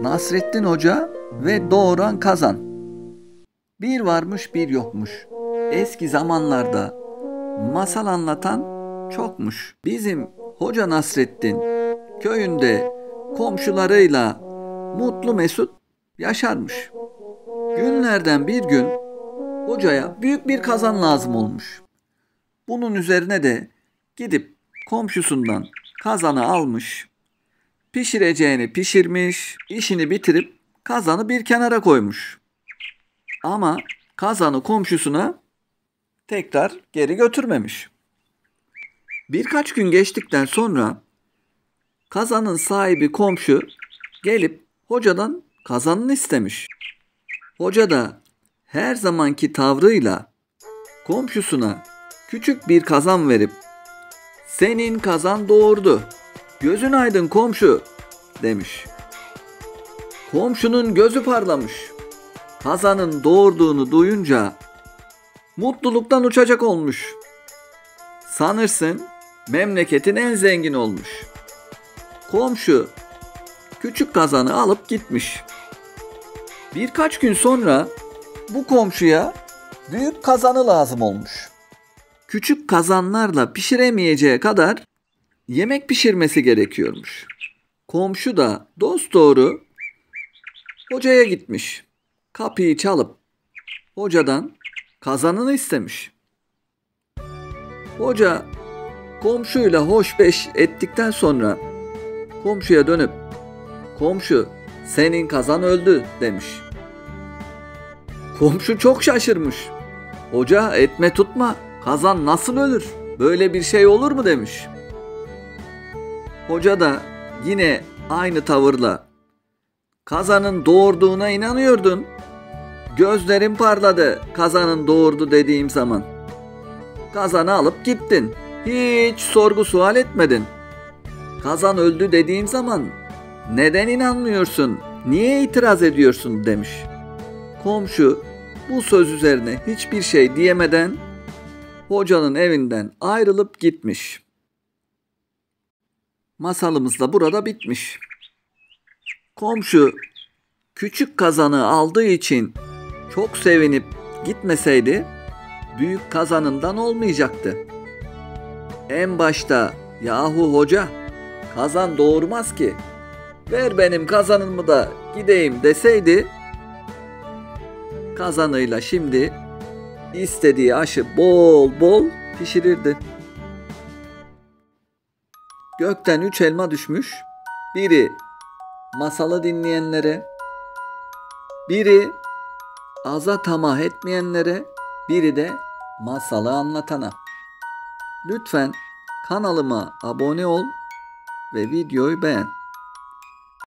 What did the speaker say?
Nasrettin Hoca ve doğuran kazan. Bir varmış bir yokmuş. Eski zamanlarda masal anlatan çokmuş. Bizim Hoca Nasrettin köyünde komşularıyla mutlu mesut yaşarmış. Günlerden bir gün hocaya büyük bir kazan lazım olmuş. Bunun üzerine de gidip komşusundan kazanı almış, pişireceğini pişirmiş, işini bitirip kazanı bir kenara koymuş. Ama kazanı komşusuna tekrar geri götürmemiş. Birkaç gün geçtikten sonra kazanın sahibi komşu gelip hocadan kazanını istemiş. Hoca da her zamanki tavrıyla komşusuna küçük bir kazan verip "Senin kazan doğurdu. Gözün aydın komşu" demiş. Komşunun gözü parlamış. Kazanın doğurduğunu duyunca mutluluktan uçacak olmuş. Sanırsın memleketin en zengin olmuş. Komşu küçük kazanı alıp gitmiş. Birkaç gün sonra bu komşuya büyük kazanı lazım olmuş. Küçük kazanlarla pişiremeyeceği kadar yemek pişirmesi gerekiyormuş. Komşu da dosdoğru hocaya gitmiş. Kapıyı çalıp hocadan kazanını istemiş. Hoca komşuyla hoşbeş ettikten sonra komşuya dönüp "Komşu, senin kazan öldü" demiş. Komşu çok şaşırmış. "Hoca, etme tutma, kazan nasıl ölür? Böyle bir şey olur mu?" demiş. Hoca da yine aynı tavırla "Kazanın doğurduğuna inanıyordun. Gözlerin parladı kazanın doğurdu dediğim zaman. Kazanı alıp gittin. Hiç sorgu sual etmedin. Kazan öldü dediğim zaman neden inanmıyorsun? Niye itiraz ediyorsun?" demiş. Komşu bu söz üzerine hiçbir şey diyemeden hocanın evinden ayrılıp gitmiş. Masalımız da burada bitmiş. Komşu küçük kazanı aldığı için çok sevinip gitmeseydi büyük kazanından olmayacaktı. En başta "Yahu hoca, kazan doğurmaz ki, ver benim kazanımı da gideyim" deseydi kazanıyla şimdi istediği aşı bol bol pişirirdi. Gökten 3 elma düşmüş. Biri masalı dinleyenlere, biri aza tamah etmeyenlere, biri de masalı anlatana. Lütfen kanalıma abone ol ve videoyu beğen.